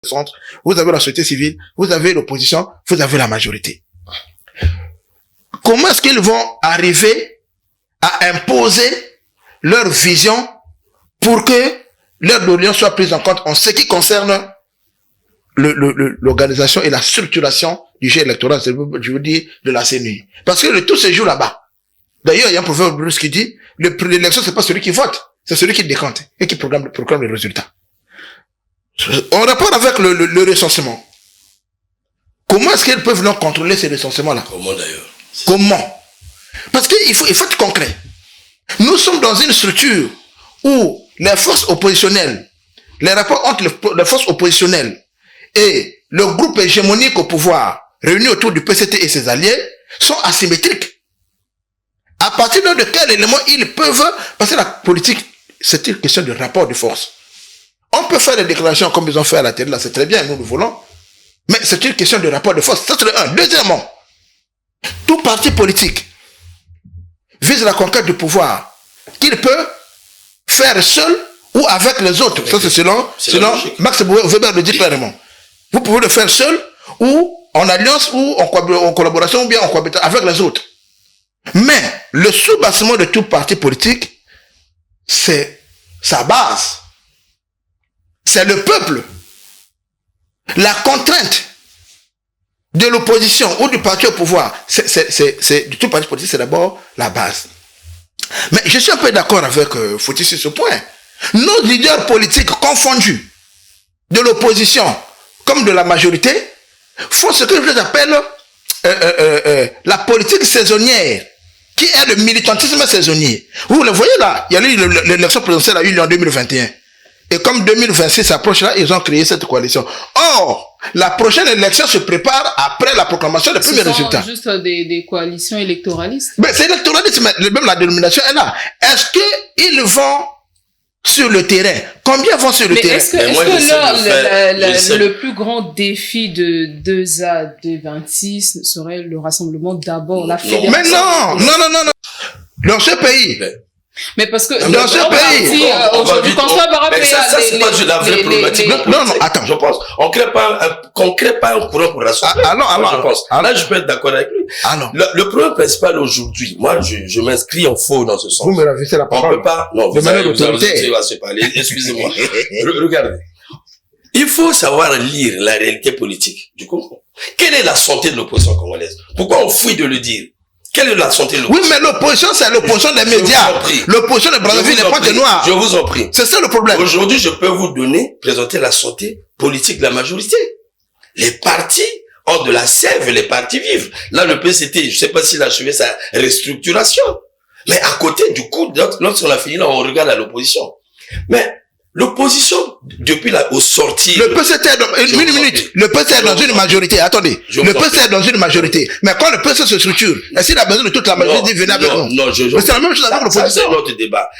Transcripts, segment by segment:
centre, vous avez la société civile, vous avez l'opposition, vous avez la majorité. Comment est-ce qu'ils vont arriver à imposer leur vision pour que leur opinion soit prise en compte en ce qui concerne l'organisation et la structuration du jeu électoral, je veux dire, de la CENI. Parce que tout se joue là-bas. D'ailleurs, il y a un professeur Bruce qui dit, l'élection, c'est pas celui qui vote, c'est celui qui décompte et qui proclame les résultats. En rapport avec le recensement, comment est-ce qu'ils peuvent donc contrôler ces recensements-là? Comment d'ailleurs? Comment? Parce qu'il faut être concret. Nous sommes dans une structure où les forces oppositionnelles, les rapports entre les forces oppositionnelles et le groupe hégémonique au pouvoir, réunis autour du PCT et ses alliés, sont asymétriques. À partir de quel élément ils peuvent passer la politique, c'est une question de rapport de force. On peut faire des déclarations comme ils ont fait à la télé, là, c'est très bien, nous voulons, mais c'est une question de rapport de force. Ça, c'est le un. Deuxièmement, tout parti politique vise la conquête du pouvoir qu'il peut faire seul ou avec les autres. Ça, c'est selon Max Weber le dit clairement. Vous pouvez le faire seul ou en alliance ou en collaboration ou bien en cohabitation avec les autres. Mais le sous-bassement de tout parti politique, c'est sa base. C'est le peuple. La contrainte de l'opposition ou du parti au pouvoir, de tout parti politique, c'est d'abord la base. Mais je suis un peu d'accord avec Fouti sur ce point. Nos leaders politiques confondus, de l'opposition comme de la majorité, font ce que je appelle la politique saisonnière, qui est le militantisme saisonnier. Vous le voyez là, il y a eu l'élection présidentielle a eu lieu en 2021. Et comme 2026 s'approche là, ils ont créé cette coalition. Or, la prochaine élection se prépare après la proclamation des premiers résultats. Ce sont juste des coalitions électoralistes. Mais c'est électoraliste, mais même la dénomination est là. Est-ce qu'ils vont sur le terrain? Combien vont sur le terrain? Est-ce que le plus grand défi de 2A 226 serait le rassemblement d'abord, la fédération? Mais non. Dans ce pays. Mais parce que dans ce pays, aujourd'hui, François Barra fait ça c'est pas la vraie problématique. Non, attends, je pense. On crée pas un courant pour rassembler. Je pense. Là, je peux être d'accord avec lui. Le problème principal aujourd'hui, moi, je m'inscris en faux dans ce sens. Vous me ravissez la parole. On peut pas, non, vous allez se parler. Excusez-moi. Regardez. Il faut savoir lire la réalité politique du Congo. Quelle est la santé de l'opposition congolaise? Pourquoi on fuit de le dire? Quelle est la santé de l'opposition? Oui, mais l'opposition, c'est l'opposition des médias. L'opposition de Brazzaville, des Pointes Noires. Je vous en prie. C'est ça le problème. Aujourd'hui, je peux vous présenter la santé politique de la majorité. Les partis ont de la sève, les partis vivent. Là, le PCT, je sais pas s'il a achevé sa restructuration. Mais à côté, du coup, lorsqu'on a fini là, on regarde à l'opposition. Mais l'opposition, depuis au sortir... Le PCT est dans une minute. Le PCT est dans une majorité. Attendez. Le PCT est dans une majorité. Mais quand le PCT se structure, est-ce qu'il a besoin de toute la majorité venir avec nous? Non, mais c'est la même chose avec l'opposition. Ça, c'est un autre débat.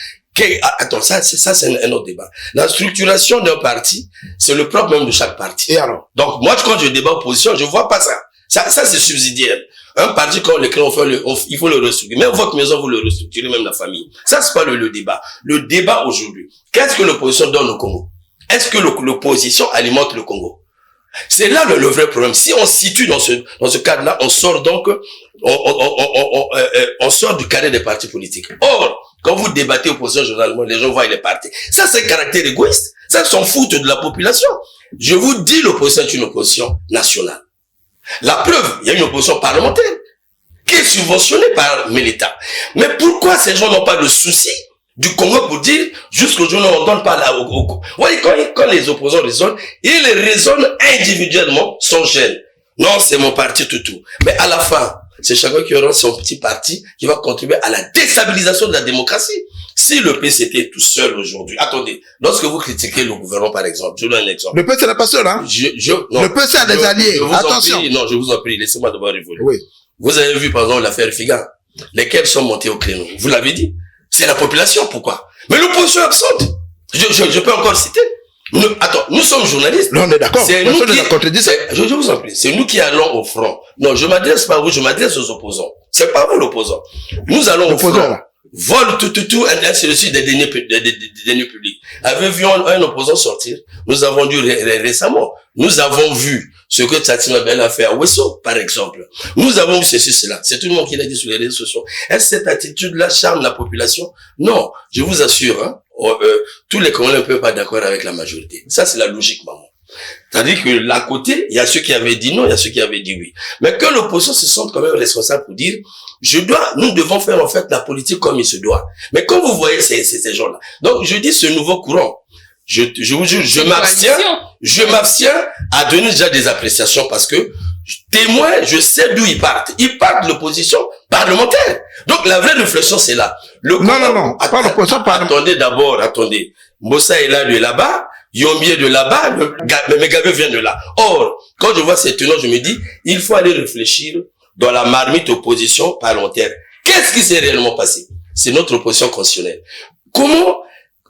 Attends, ça, c'est un autre débat. La structuration d'un parti, c'est le propre même de chaque parti. Et alors? Donc, moi, quand je débat opposition, je vois pas ça. Ça, c'est subsidiaire. Un parti, quand il faut le restructurer. Même votre maison, vous le restructurez, même la famille. Ça, c'est pas le débat. Le débat aujourd'hui, qu'est-ce que l'opposition donne au Congo? Est-ce que l'opposition alimente le Congo? C'est là le vrai problème. Si on se situe dans ce cadre-là, on sort donc, on sort du cadre des partis politiques. Or, quand vous débattez opposition généralement, les gens voient les partis. Ça, c'est un caractère égoïste. Ça, s'en foutent de la population. Je vous dis, l'opposition est une opposition nationale. La preuve, il y a une opposition parlementaire qui est subventionnée par l'État. Mais pourquoi ces gens n'ont pas le souci du Congo pour dire, jusqu'aujourd'hui, on ne donne pas là au voyez, quand les opposants raisonnent, ils raisonnent individuellement sans gêne. Non, c'est mon parti, tout. Mais à la fin, c'est chacun qui aura son petit parti qui va contribuer à la déstabilisation de la démocratie. Si le PCT est tout seul aujourd'hui, attendez, lorsque vous critiquez le gouvernement, par exemple, je donne un exemple. Le PC n'est pas seul, hein? Non, le PC a des alliés. Attention. Je vous en prie, laissez-moi d'abord évoluer. Oui. Vous avez vu, par exemple, l'affaire Figa. Lesquels sont montés au créneau? Vous l'avez dit. C'est la population, pourquoi? Mais l'opposition est absente. Je peux encore citer. Nous sommes journalistes. Non, on est d'accord. C'est nous je vous en prie. C'est nous qui allons au front. Non, je m'adresse pas à vous, je m'adresse aux opposants. C'est pas vous l'opposant. Nous allons au front. Vol tout, ainsi de suite des deniers publics. Avez vu un opposant sortir? Nous avons dû récemment Nous avons vu ce que Tsatima Ben a fait à Wesso, par exemple. Nous avons vu ceci, cela. C'est tout le monde qui l'a dit sur les réseaux sociaux. Est-ce que cette attitude-là charme la population? Non. Je vous assure, hein, tous les Congolais ne peuvent pas d'accord avec la majorité. Ça, c'est la logique, maman. C'est-à-dire que là, côté, il y a ceux qui avaient dit non, il y a ceux qui avaient dit oui. Mais que l'opposition se sente quand même responsable pour dire, nous devons faire en fait la politique comme il se doit. Mais comme vous voyez ces gens-là. Donc, je dis ce nouveau courant. Je vous jure, je m'abstiens à donner déjà des appréciations parce que témoin, je sais d'où ils partent. Ils partent de l'opposition parlementaire. Donc, la vraie réflexion, c'est là. Non, pas l'opposition parlementaire. Attendez. Moussa est là-bas. Yombi est de là-bas, Megabe vient de là. Or, quand je vois ces tenants, je me dis, il faut aller réfléchir dans la marmite opposition parlementaire. Qu'est-ce qui s'est réellement passé? C'est notre opposition constitutionnelle. Comment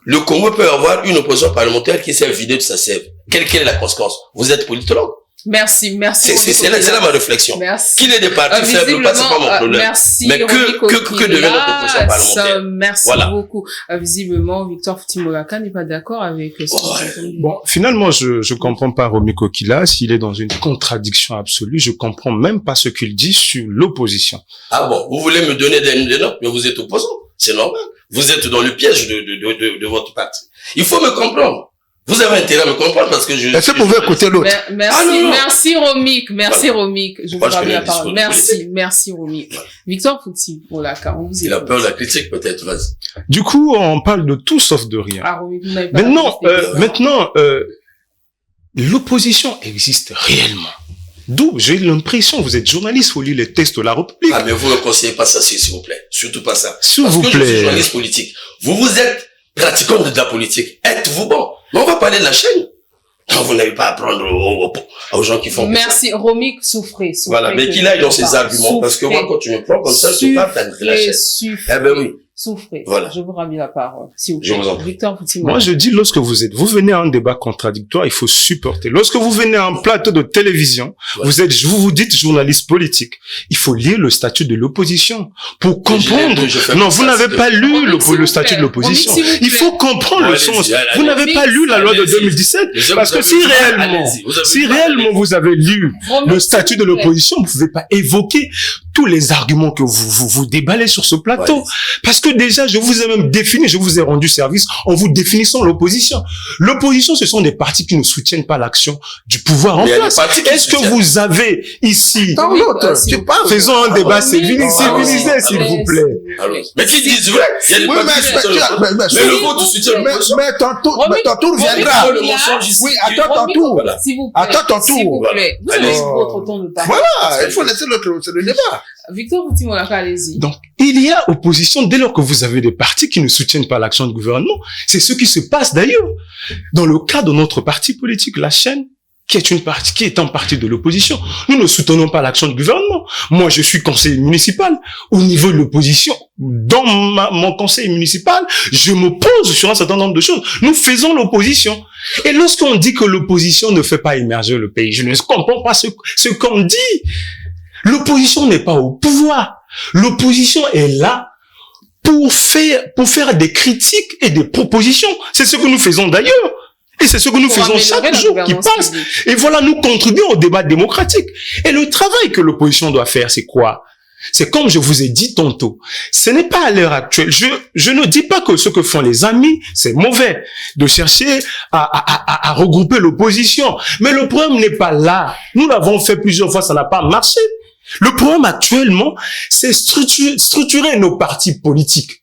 le Congo peut avoir une opposition parlementaire qui s'est vidée de sa sève? Quelle est la conséquence? Vous êtes politologue. Merci. C'est là ma réflexion. Merci. Qu'il ait des partis faibles ou pas, c'est pas mon problème. Merci. Mais que devient notre opposition parlementaire? Merci beaucoup. Visiblement, Victor Fouti-Molaka n'est pas d'accord avec ce que Bon, finalement, je comprends pas Romy Kokila. S'il est dans une contradiction absolue, je comprends même pas ce qu'il dit sur l'opposition. Ah bon, vous voulez me donner des notes, mais vous êtes opposant. C'est normal. Vous êtes dans le piège de votre parti. Il faut me comprendre. Vous avez intérêt à me comprendre parce que est-ce que vous pouvez écouter l'autre? Merci Romik. Je vous rappelle la parole. Merci Romik. Voilà. Victor Fouti-Molaka, on vous écoute. Il a peur de la critique peut-être, vas-y. Du coup, on parle de tout sauf de rien. Ah, Romik, vous n'avez pas Maintenant, l'opposition existe réellement. D'où j'ai l'impression, vous êtes journaliste, vous lisez les textes de la République. Ah, mais vous ne conseillez pas ça, s'il vous plaît. Surtout pas ça. S'il vous plaît. Je suis journaliste politique. Vous êtes pratiquant de la politique. Êtes-vous bon? Mais on va parler de la chaîne. Non, vous n'avez pas à apprendre aux gens qui font Merci, Romik, souffrez. Voilà, mais qu'il aille dans ses arguments. Parce que moi, quand tu me prends comme ça, je parle de la chaîne. Eh ben oui. Souffrez. Voilà. Je vous ramène la parole. S'il vous plaît. Je vous en prie. Victor Fouti-Molaka. Moi, je dis, lorsque vous venez à un débat contradictoire, il faut supporter. Lorsque vous venez à un plateau de télévision, vous dites journaliste politique. Il faut lire le statut de l'opposition pour comprendre. Non, vous n'avez pas lu le statut de l'opposition. Il faut comprendre le sens. Vous n'avez pas lu la loi de 2017. Parce que si réellement vous avez lu le statut de l'opposition, vous ne pouvez pas évoquer tous les arguments que vous déballez sur ce plateau. Parce que déjà, je vous ai même défini, je vous ai rendu service en vous définissant l'opposition. L'opposition, ce sont des partis qui ne soutiennent pas l'action du pouvoir en place. Est-ce que vous avez ici... Faisons un débat civilisé, s'il vous plaît. Mais qui disent vrai? Il y a des partis qui soutiennent l'opposition. Mais le vote soutient l'opposition. Mais ton tour viendra. Oui, attends ton tour. Attends ton tour. S'il vous plaît. Vous avez votre temps de parole. Voilà, il faut laisser le débat. Victor Fouti-Molaka, allez-y. Donc, il y a opposition dès lors que vous avez des partis qui ne soutiennent pas l'action du gouvernement. C'est ce qui se passe d'ailleurs. Dans le cas de notre parti politique, la chaîne, qui est un parti de l'opposition, nous ne soutenons pas l'action du gouvernement. Moi, je suis conseiller municipal. Au niveau de l'opposition, dans mon conseil municipal, je m'oppose sur un certain nombre de choses. Nous faisons l'opposition. Et lorsqu'on dit que l'opposition ne fait pas émerger le pays, je ne comprends pas ce qu'on dit. L'opposition n'est pas au pouvoir. L'opposition est là pour faire des critiques et des propositions. C'est ce que nous faisons d'ailleurs. Et c'est ce que nous faisons chaque jour qui passe. Et voilà, nous contribuons au débat démocratique. Et le travail que l'opposition doit faire, c'est quoi? C'est comme je vous ai dit tantôt. Ce n'est pas à l'heure actuelle. Je ne dis pas que ce que font les amis, c'est mauvais. De chercher à regrouper l'opposition. Mais le problème n'est pas là. Nous l'avons fait plusieurs fois, ça n'a pas marché. Le problème actuellement, c'est structurer nos partis politiques.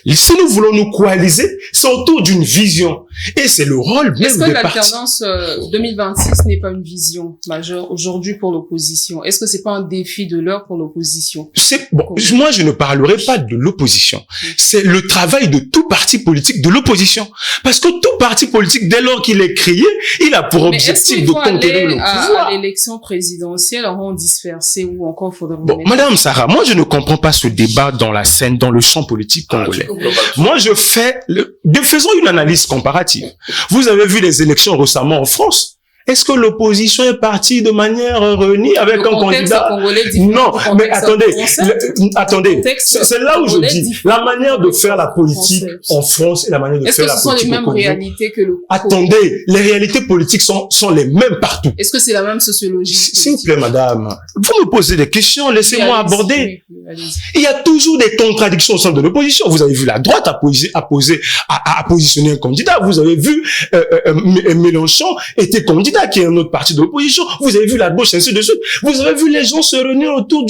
Et si nous voulons nous coaliser, c'est autour d'une vision. Et c'est le rôle même des partis. Est-ce que l'alternance 2026 n'est pas une vision majeure aujourd'hui pour l'opposition? Est-ce que c'est pas un défi de l'heure pour l'opposition? Moi, je ne parlerai pas de l'opposition. C'est le travail de tout parti politique de l'opposition. Parce que tout parti politique, dès lors qu'il est créé, il a pour objectif de conquérir le pouvoir. À l'élection présidentielle, en rang dispersé ou encore faudrait... Madame Sarah, moi, je ne comprends pas ce débat dans la scène, dans le champ politique congolais. Moi, faisons une analyse comparative. Vous avez vu les élections récemment en France. Est-ce que l'opposition est partie de manière réunie avec un candidat? Non, mais attendez, c'est là où je dis, la manière de faire la politique en France et la manière de faire la politique au Congo. Est-ce que ce sont les mêmes réalités que le Congo? Attendez, les réalités politiques sont les mêmes partout. Est-ce que c'est la même sociologie? S'il vous plaît, madame, vous me posez des questions, laissez-moi aborder. Il y a toujours des contradictions au sein de l'opposition. Vous avez vu la droite à positionner un candidat. Vous avez vu Mélenchon était candidat qui est un autre parti de l'opposition. Vous avez vu la gauche, ainsi de suite. Vous avez vu les gens se réunir autour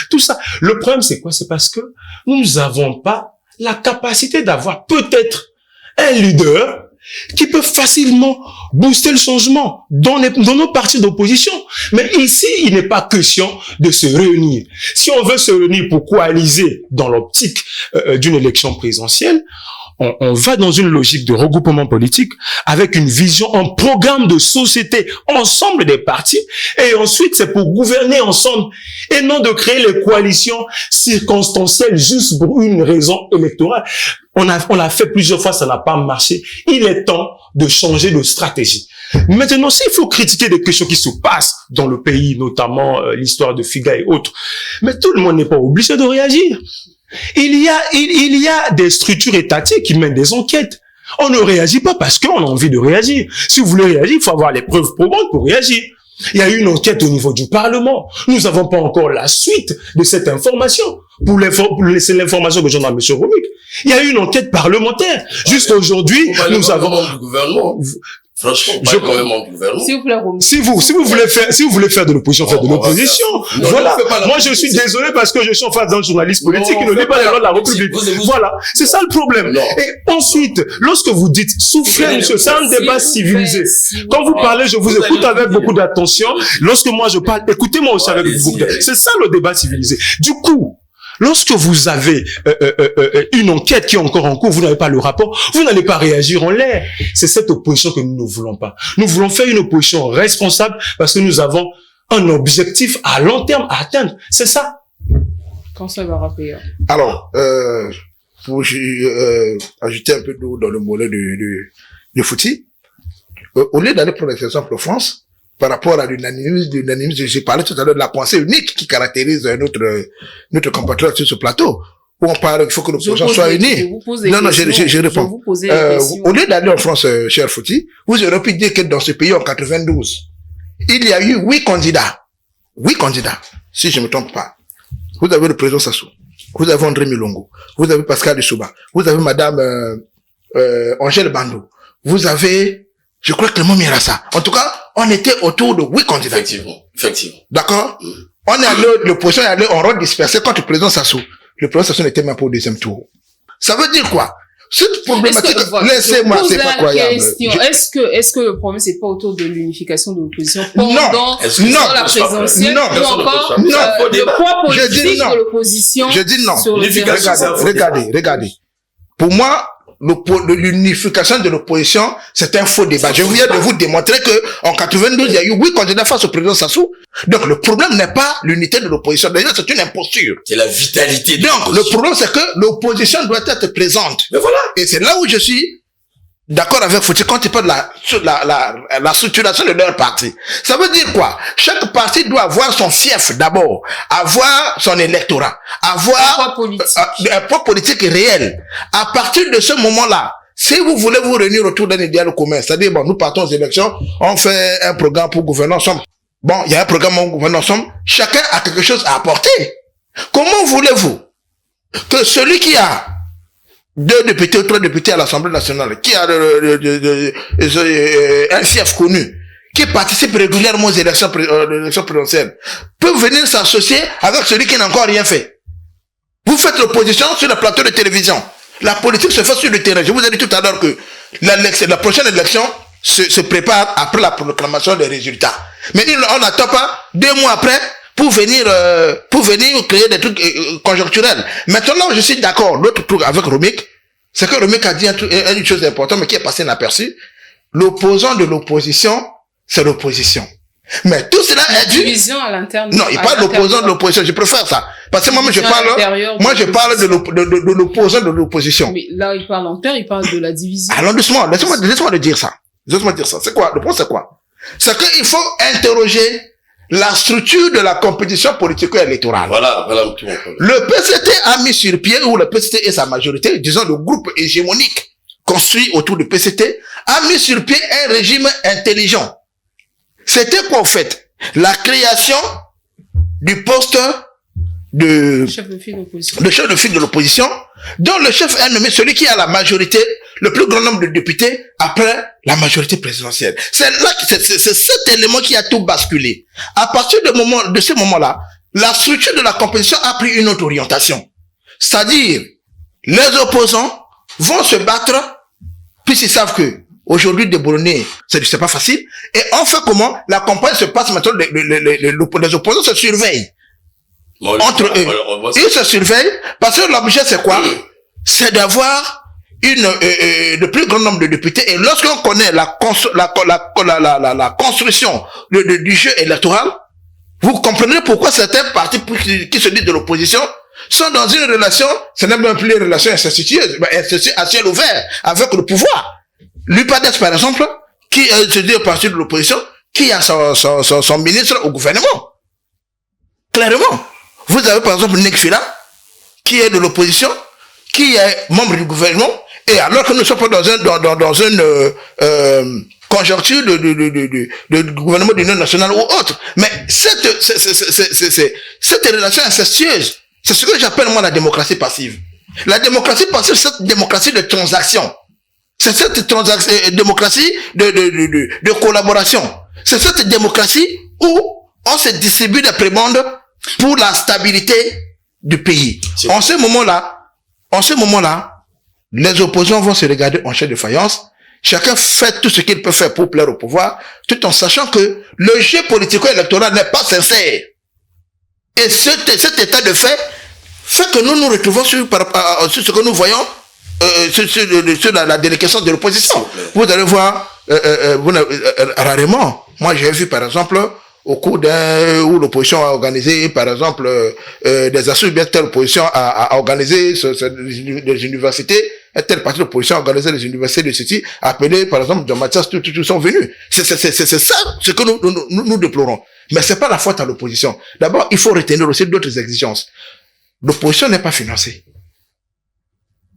tout ça. Le problème, c'est quoi? C'est parce que nous n'avons pas la capacité d'avoir peut-être un leader qui peut facilement booster le changement dans nos partis d'opposition. Mais ici, il n'est pas question de se réunir. Si on veut se réunir pour coaliser dans l'optique d'une élection présidentielle, on va dans une logique de regroupement politique avec une vision, un programme de société, ensemble des partis, et ensuite c'est pour gouverner ensemble et non de créer les coalitions circonstancielles juste pour une raison électorale. On l'a fait plusieurs fois, ça n'a pas marché. Il est temps de changer de stratégie. Maintenant, s'il faut critiquer des questions qui se passent dans le pays, notamment l'histoire de Figa et autres, mais tout le monde n'est pas obligé de réagir. Il y a des structures étatiques qui mènent des enquêtes. On ne réagit pas parce qu'on a envie de réagir. Si vous voulez réagir, il faut avoir les preuves probantes pour réagir. Il y a eu une enquête au niveau du Parlement. Nous n'avons pas encore la suite de cette information. Pour laisser l'information que j'en ai à M. Romic. Il y a eu une enquête parlementaire. Juste aujourd'hui, nous avons... du gouvernement. Franchement, quand même en gouvernement. S'il vous plaît, Romic. Si vous voulez faire de l'opposition, faites de l'opposition. Voilà. Moi, je suis désolé parce que je suis en face d'un journaliste politique qui ne lit pas les lois de la République. Voilà. C'est ça le problème. Et ensuite, lorsque vous dites soufflez, monsieur, c'est un débat civilisé. Quand vous parlez, je vous écoute avec beaucoup d'attention. Lorsque moi je parle, écoutez-moi aussi avec beaucoup d'attention. C'est ça le débat civilisé. Du coup, lorsque vous avez une enquête qui est encore en cours, vous n'avez pas le rapport, vous n'allez pas réagir en l'air. C'est cette opposition que nous ne voulons pas. Nous voulons faire une opposition responsable parce que nous avons un objectif à long terme à atteindre. C'est ça. Quand ça va rappeler. Alors, pour ajouter un peu d'eau dans le mollet de Fouti, au lieu d'aller prendre l'exemple de France, par rapport à l'unanimisme, j'ai parlé tout à l'heure de la pensée unique qui caractérise notre compatriote sur ce plateau, où on parle qu'il faut que l'opposition soit unie. Non, je réponds. Au lieu d'aller en France, cher Fouti, vous aurez pu dire que dans ce pays, en 92, il y a eu 8 candidats. 8 candidats, si je ne me trompe pas. Vous avez le président Sassou, vous avez André Milongo, vous avez Pascal Lissouba, vous avez madame Angèle Bandou, vous avez, je crois, Clément Mirassa. En tout cas, on était autour de 8 candidats. Effectivement. D'accord? On est allé, l'opposition est allée en rôle dispersé contre le président Sassou. Le président Sassou n'était même pas au deuxième tour. Ça veut dire quoi? Cette problématique, laissez-moi, c'est pas croyable. Est-ce que le problème, c'est pas autour de l'unification de l'opposition pendant la présidentielle? Non. Le poids politique de l'opposition. Je dis non. Regardez. Pour moi, l'unification de l'opposition, c'est un faux débat. Je viens de vous démontrer que en 92, il y a eu 8 candidats face au président Sassou. Donc, le problème n'est pas l'unité de l'opposition. D'ailleurs, c'est une imposture. C'est la vitalité de l'opposition. Donc, le problème, c'est que l'opposition doit être présente. Mais voilà. Et c'est là où je suis d'accord avec Fouti quand il parle de la structuration de leur parti. Ça veut dire quoi? Chaque parti doit avoir son fief d'abord, avoir son électorat, avoir un poids politique réel. À partir de ce moment-là, si vous voulez vous réunir autour d'un idéal commun, c'est-à-dire, bon, nous partons aux élections, on fait un programme pour gouverner ensemble. Bon, il y a un programme pour gouverner ensemble, chacun a quelque chose à apporter. Comment voulez-vous que celui qui a 2 députés ou 3 députés à l'Assemblée nationale, qui a un fief connu, qui participe régulièrement aux élections présidentielles, peut venir s'associer avec celui qui n'a encore rien fait? Vous faites l'opposition sur le plateau de télévision. La politique se fait sur le terrain. Je vous ai dit tout à l'heure que la prochaine élection se prépare après la proclamation des résultats. Mais on n'attend pas 2 mois après pour venir créer des trucs conjoncturels. Maintenant, je suis d'accord. L'autre truc avec Romic, c'est que Romic a dit une chose importante, mais qui est passée inaperçue. L'opposant de l'opposition, c'est l'opposition. Mais tout cela est dû... division à l'interne. Non, il parle d'opposant de l'opposition. Je préfère ça. Parce que moi, je parle de l'opposant de l'opposition. Mais là, il parle en terre, il parle de la division. Alors, doucement, laisse-moi le dire ça. Laisse-moi dire ça. C'est quoi? Le point, c'est quoi? c'est qu'il faut interroger la structure de la compétition politico-électorale. Voilà tout mon problème. Le PCT a mis sur pied, ou le PCT et sa majorité, disons le groupe hégémonique construit autour du PCT, a mis sur pied un régime intelligent. C'était quoi, en fait? La création du poste de chef de file de l'opposition, dont le chef est nommé celui qui a la majorité, le plus grand nombre de députés après la majorité présidentielle. C'est là, c'est cet élément qui a tout basculé. À partir de ce moment-là, la structure de la compétition a pris une autre orientation. C'est-à-dire, les opposants vont se battre, puisqu'ils savent que aujourd'hui déboulonner, c'est pas facile. Et on fait comment? La campagne se passe maintenant, les opposants se surveillent. Entre eux. Ils se surveillent, parce que l'objet c'est quoi? C'est d'avoir le plus grand nombre de députés, et lorsqu'on connaît la construction du jeu électoral, vous comprenez pourquoi certains partis qui se disent de l'opposition sont dans une relation, ce n'est même plus une relation incestueuse, mais à ciel ouvert, avec le pouvoir. L'UPADES, par exemple, qui se dit parti de l'opposition, qui a son ministre au gouvernement. Clairement. Vous avez par exemple Nek Fila, qui est de l'opposition, qui est membre du gouvernement, et alors que nous ne sommes pas dans une conjoncture de gouvernement d'union nationale ou autre. Mais cette relation incestueuse, c'est ce que j'appelle moi la démocratie passive. La démocratie passive, c'est cette démocratie de transaction. C'est cette démocratie de collaboration. C'est cette démocratie où on se distribue des prébendes pour la stabilité du pays. En ce moment-là, les opposants vont se regarder en chair de faïence. Chacun fait tout ce qu'il peut faire pour plaire au pouvoir, tout en sachant que le jeu politico-électoral n'est pas sincère. Et cet état de fait que nous nous retrouvons sur ce que nous voyons sur la délégation de l'opposition. Vous allez voir, rarement, moi j'ai vu par exemple, au cours où l'opposition a organisé, par exemple, des assauts, bien telle opposition a organisé des universités, telle partie de l'opposition a organisé les universités de ceci, appelé, par exemple, Jean-Mathias, tous sont venus. C'est ça ce que nous déplorons. Mais c'est pas la faute à l'opposition. D'abord, il faut retenir aussi d'autres exigences. L'opposition n'est pas financée.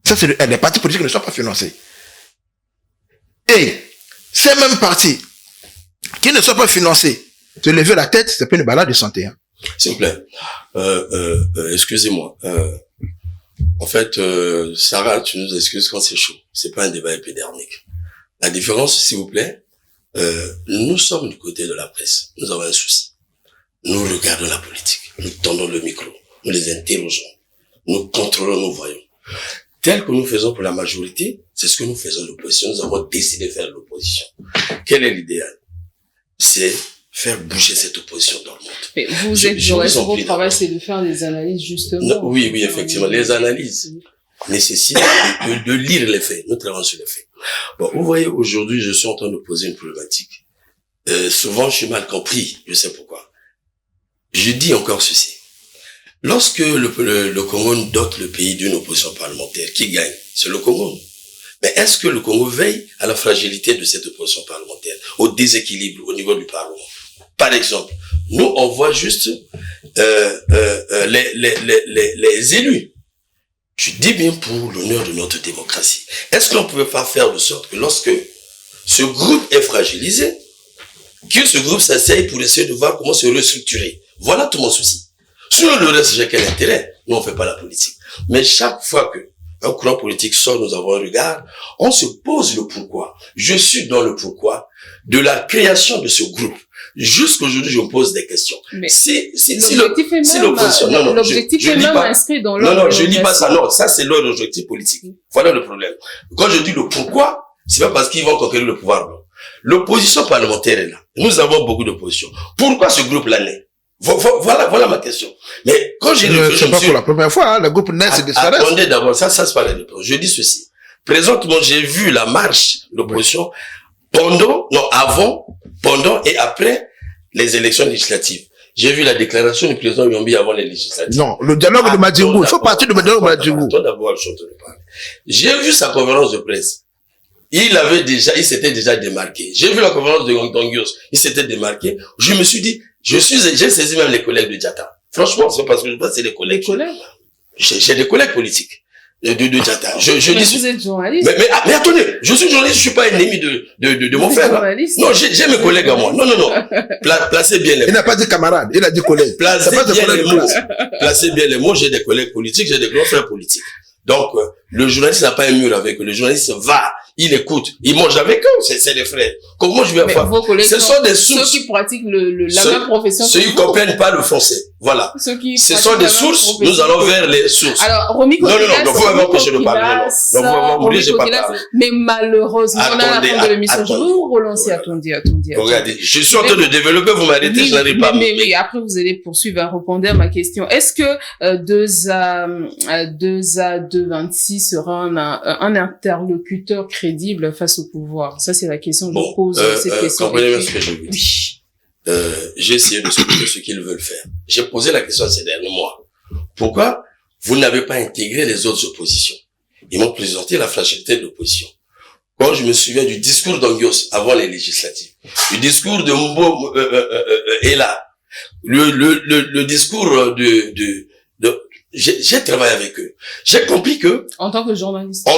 Ça, c'est les partis politiques ne sont pas financés. Et ces mêmes partis qui ne sont pas financés, se lever la tête, c'est pas une balade de santé. Hein. S'il vous plaît, excusez-moi. En fait, Sarah, tu nous excuses quand c'est chaud. C'est pas un débat épidermique. La différence, s'il vous plaît, nous sommes du côté de la presse. Nous avons un souci. Nous regardons la politique. Nous tendons le micro. Nous les interrogeons. Nous contrôlons, nous voyons. Tel que nous faisons pour la majorité, c'est ce que nous faisons l'opposition. Nous avons décidé de faire l'opposition. Quel est l'idéal? C'est faire bouger cette opposition dans le monde. Mais vous êtes, votre travail, c'est de faire des analyses, justement. Non, oui, effectivement. Les analyses nécessitent de lire les faits. Nous travaillons sur les faits. Bon, vous voyez, aujourd'hui, je suis en train de poser une problématique. Souvent, je suis mal compris. Je sais pourquoi. Je dis encore ceci. Lorsque le Congo dote le pays d'une opposition parlementaire, qui gagne? C'est le Congo. Mais est-ce que le Congo veille à la fragilité de cette opposition parlementaire, au déséquilibre au niveau du Parlement? Par exemple, nous, on voit juste les élus. Je dis bien pour l'honneur de notre démocratie. Est-ce qu'on ne pouvait pas faire de sorte que lorsque ce groupe est fragilisé, que ce groupe s'asseye pour essayer de voir comment se restructurer? Voilà tout mon souci. Sur le reste, j'ai quel intérêt? Nous, on fait pas la politique. Mais chaque fois que un courant politique sort, nous avons un regard, on se pose le pourquoi. Je suis dans le pourquoi de la création de ce groupe. Jusqu'aujourd'hui, je me pose des questions. Mais l'opposition, l'objectif est même inscrit dans l'ordre. Non, je lis pas ça. Non, ça c'est leur objectif politique. Voilà le problème. Quand je dis le pourquoi, c'est pas parce qu'ils vont conquérir le pouvoir. Non. L'opposition parlementaire est là. Nous avons beaucoup d'opposition. Pourquoi ce groupe-là naît? Voilà ma question. Mais quand j'ai réfléchi, c'est pas pour la première fois, hein, le groupe naît et disparaît. Attendez d'abord, ça c'est pas la réponse. Je dis ceci. Présentement, j'ai vu la marche de l'opposition avant, pendant et après les élections législatives. J'ai vu la déclaration du président Yombi avant les législatives. Non, le dialogue de Madjingou, il faut partir du dialogue de Madjingou. Attends d'abord, je te parle. J'ai vu sa conférence de presse. il s'était déjà démarqué. J'ai vu la conférence de Dongios, il s'était démarqué. Je me suis dit, j'ai saisi même les collègues de Diatta. Franchement, c'est parce que je pense c'est des collègues. J'ai des collègues politiques de Diatta. Mais vous êtes journaliste. Mais attendez, je suis journaliste, je suis pas ennemi de mon frère. Non, j'ai mes collègues à moi. Non. Placez bien les mots. Il n'a pas dit camarade, il a dit collègue. Placez bien les mots, j'ai des collègues politiques, j'ai des grands frères politiques. Donc, le journaliste n'a pas un mur avec eux. Le journaliste va, il écoute, il mange avec eux. C'est des frères. Comment je vais faire? Ce sont des sources. Ceux qui pratiquent la même profession. Ceux qui comprennent pas le français. Voilà. Ce sont des sources. Nous allons vers les sources. Alors, Romy Kokilas. Non, vous m'avez empêché de parler. Non, vous m'avez oublié, j'ai pas parlé. Mais malheureusement, on a la fin de l'émission. Je vais vous relancer. Attendez. Regardez, je suis en train de développer, vous m'arrêtez, je n'arrive pas. Mais après, vous allez poursuivre à répondre à ma question. Est-ce que 2A226 sera un interlocuteur crédible face au pouvoir? Ça, c'est la question. Je pose cette question. Comprenez bien ce que je vous dis. J'ai essayé de scruter ce qu'ils veulent faire. J'ai posé la question ces derniers mois. Pourquoi vous n'avez pas intégré les autres oppositions? Ils m'ont présenté la fragilité de l'opposition. Quand je me souviens du discours d'Angios avant les législatives, du discours de Mbo Ela, le discours j'ai travaillé avec eux. J'ai compris que en tant que journaliste,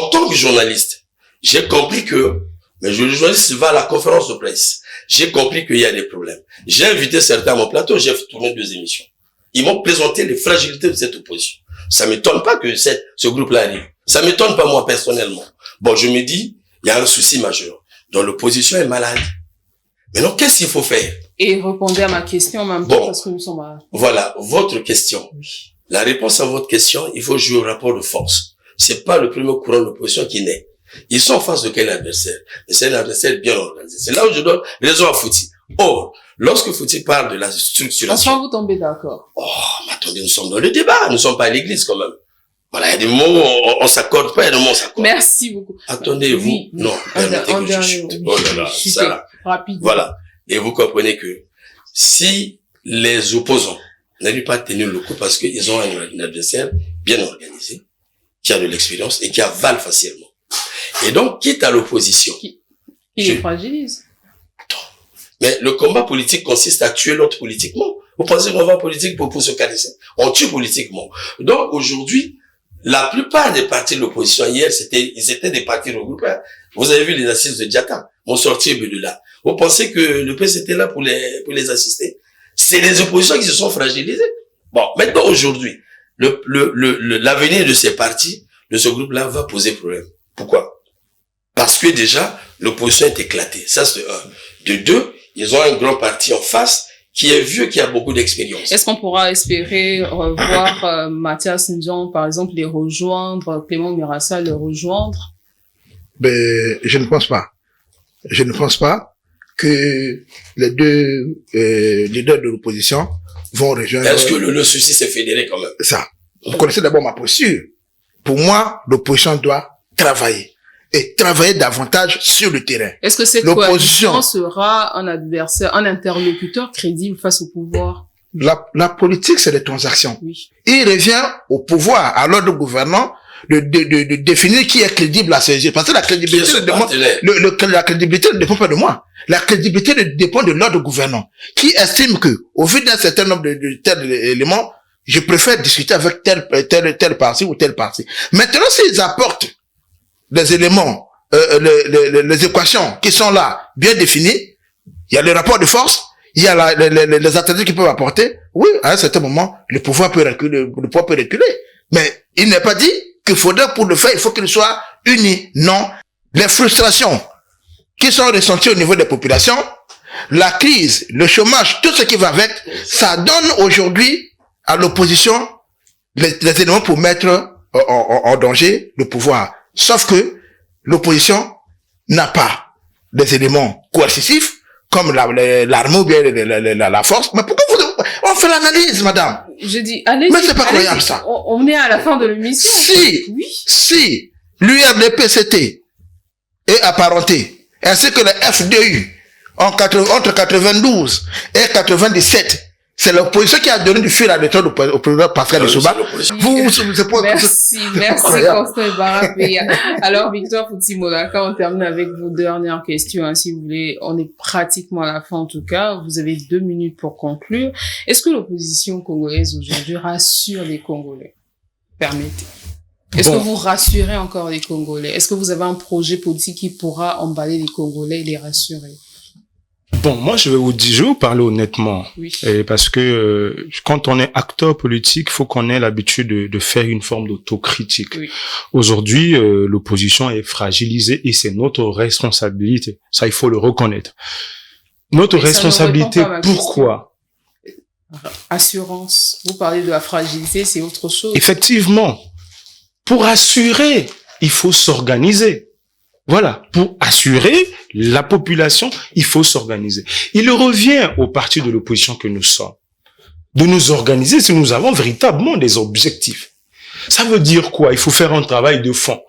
j'ai compris que mais le journaliste va à la conférence de presse. J'ai compris qu'il y a des problèmes. J'ai invité certains à mon plateau, j'ai tourné 2 émissions. Ils m'ont présenté les fragilités de cette opposition. Ça m'étonne pas que ce groupe-là arrive. Ça m'étonne pas moi personnellement. Bon, je me dis, il y a un souci majeur. Donc l'opposition est malade. Maintenant, qu'est-ce qu'il faut faire? Et répondez à ma question en même temps parce que nous sommes à... Voilà, votre question. Oui. La réponse à votre question, il faut jouer au rapport de force. C'est pas le premier courant de l'opposition qui naît. Ils sont en face de quel adversaire? Mais c'est un adversaire bien organisé. C'est là où je donne raison à Fouti. Or, lorsque Fouti parle de la structuration... Enfin, vous tombez d'accord. Oh, mais attendez, nous sommes dans le débat. Nous ne sommes pas à l'église quand même. Voilà, il y a des moments où on s'accorde pas, il y a des moments où on s'accorde. Merci beaucoup. Attendez, vous... Oui. Non, permettez que je chute. Oh là là, ça là. Rapide. Voilà. Et vous comprenez que si les opposants n'arrivent pas à tenir le coup parce qu'ils ont un adversaire bien organisé, qui a de l'expérience et qui avale facilement. Et donc, quitte à l'opposition. Qui les fragilise. Mais le combat politique consiste à tuer l'autre politiquement. Vous pensez qu'on va en politique pour se caresser? On tue politiquement. Donc, aujourd'hui, la plupart des partis de l'opposition hier, ils étaient des partis regroupés. Vous avez vu les assises de Diatta, ont sorti de là. Vous pensez que le PS était là pour les assister? C'est les oppositions qui se sont fragilisées. Bon, maintenant, aujourd'hui, l'avenir de ces partis, de ce groupe-là, va poser problème. Pourquoi? Parce que déjà, l'opposition est éclatée. Ça, c'est un. De deux, ils ont un grand parti en face qui est vieux, qui a beaucoup d'expérience. Est-ce qu'on pourra espérer voir Mathias Ndion, par exemple, les rejoindre, Clément Mirassa les rejoindre? Ben, je ne pense pas. Je ne pense pas que les deux leaders de l'opposition vont rejoindre... Est-ce que le souci s'est fédéré quand même? Ça. Vous connaissez d'abord ma posture. Pour moi, l'opposition doit travailler. Et travailler davantage sur le terrain. Est-ce que cette coalition sera un adversaire, un interlocuteur crédible face au pouvoir? La politique, c'est des transactions. Oui. Il revient au pouvoir, à l'ordre gouvernant, de définir qui est crédible à ses yeux. Parce que la crédibilité la crédibilité ne dépend pas de moi. La crédibilité dépend de l'ordre gouvernant, qui estime que, au vu d'un certain nombre de tels éléments, je préfère discuter avec tel parti ou tel parti. Maintenant, s'ils apportent des éléments, les équations qui sont là, bien définies, il y a le rapport de force, il y a les attendus qui peuvent apporter. Oui, à un certain moment, le pouvoir peut reculer, Mais il n'est pas dit qu'il faudrait, pour le faire, il faut qu'il soit uni. Non. Les frustrations qui sont ressenties au niveau des populations, la crise, le chômage, tout ce qui va avec, ça donne aujourd'hui à l'opposition les éléments pour mettre en danger le pouvoir. Sauf que l'opposition n'a pas des éléments coercitifs comme l'armée ou bien la force. Mais pourquoi on fait l'analyse, madame? Je dis, allez. Mais c'est pas croyable, ça. On est à la fin de l'émission. Si l'URDPCT est apparenté, ainsi que le FDU, entre 92 et 97, C'est l'opposition qui a donné du fil à l'étoile au président Pascal Lissouba. Merci Constant Barapéa. Alors, Victor Fouti-Molaka, on termine avec vos dernières questions, hein, si vous voulez. On est pratiquement à la fin, en tout cas. Vous avez 2 minutes pour conclure. Est-ce que l'opposition congolaise aujourd'hui rassure les Congolais? Permettez. Est-ce que vous rassurez encore les Congolais? Est-ce que vous avez un projet politique qui pourra emballer les Congolais et les rassurer? Bon, moi, je vais vous parler honnêtement. Oui. Et parce que quand on est acteur politique, il faut qu'on ait l'habitude de faire une forme d'autocritique. Oui. Aujourd'hui, l'opposition est fragilisée et c'est notre responsabilité. Ça, il faut le reconnaître. Notre responsabilité, pourquoi? Assurance. Vous parlez de la fragilité, c'est autre chose. Effectivement. Pour assurer, il faut s'organiser. Voilà, pour assurer la population, il faut s'organiser. Il revient aux partis de l'opposition que nous sommes de nous organiser si nous avons véritablement des objectifs. Ça veut dire quoi? Il faut faire un travail de fond.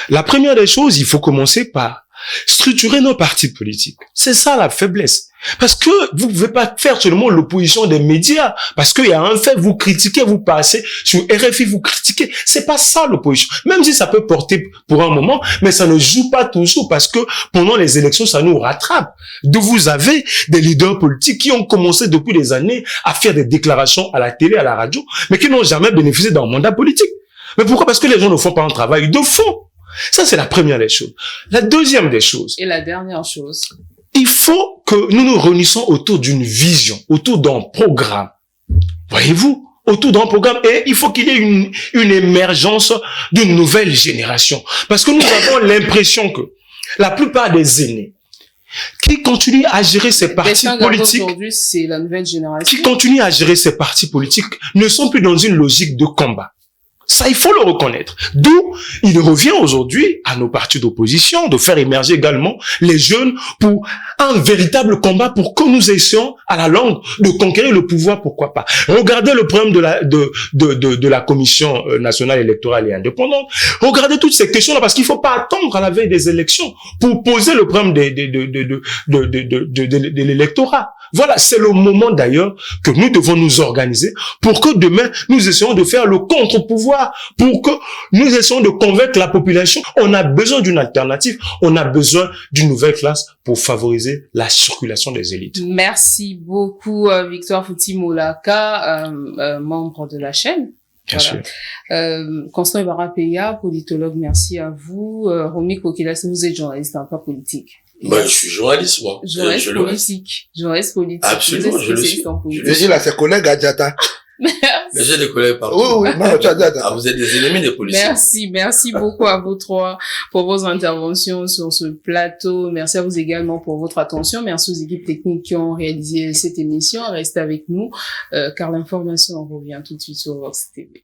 La première des choses, il faut commencer par structurer nos partis politiques. C'est ça la faiblesse. Parce que vous ne pouvez pas faire seulement l'opposition des médias. Parce qu'il y a un fait, vous critiquez, vous passez sur RFI, vous critiquez. C'est pas ça l'opposition. Même si ça peut porter pour un moment, mais ça ne joue pas toujours parce que pendant les élections, ça nous rattrape. Donc vous avez des leaders politiques qui ont commencé depuis des années à faire des déclarations à la télé, à la radio, mais qui n'ont jamais bénéficié d'un mandat politique. Mais pourquoi? Parce que les gens ne font pas un travail de fond. Ça, c'est la première des choses. La deuxième des choses. Et la dernière chose. Il faut que nous nous réunissons autour d'une vision, autour d'un programme. Voyez-vous? Autour d'un programme. Et il faut qu'il y ait une émergence d'une nouvelle génération. Parce que nous avons l'impression que la plupart des aînés qui continuent à gérer ces partis politiques, aujourd'hui, c'est la nouvelle génération. qui continuent à gérer ces partis politiques ne sont plus dans une logique de combat. Ça, il faut le reconnaître. D'où il revient aujourd'hui à nos partis d'opposition de faire émerger également les jeunes pour un véritable combat pour que nous essayions à la longue de conquérir le pouvoir, pourquoi pas. Regardez le problème de la Commission nationale électorale et indépendante. Regardez toutes ces questions-là parce qu'il faut pas attendre à la veille des élections pour poser le problème de l'électorat. Voilà, c'est le moment d'ailleurs que nous devons nous organiser pour que demain, nous essayons de faire le contre-pouvoir, pour que nous essayons de convaincre la population. On a besoin d'une alternative, on a besoin d'une nouvelle classe pour favoriser la circulation des élites. Merci beaucoup, Victor Fouti-Molaka, membre de la chaîne. Bien sûr. Constant Barapéa, politologue, merci à vous. Romy Kokilas, vous êtes journaliste, pas politique. Ben, je suis journaliste, moi. Journaliste politique. Journaliste politique. Absolument, je le suis. Il a ses collègues à Djata. Mais j'ai des collègues partout. Oui, non, tu as Djata. Ah, vous êtes des ennemis des policiers. Merci beaucoup à vous trois pour vos interventions sur ce plateau. Merci à vous également pour votre attention. Merci aux équipes techniques qui ont réalisé cette émission. Restez avec nous, car l'information revient tout de suite sur Vox TV.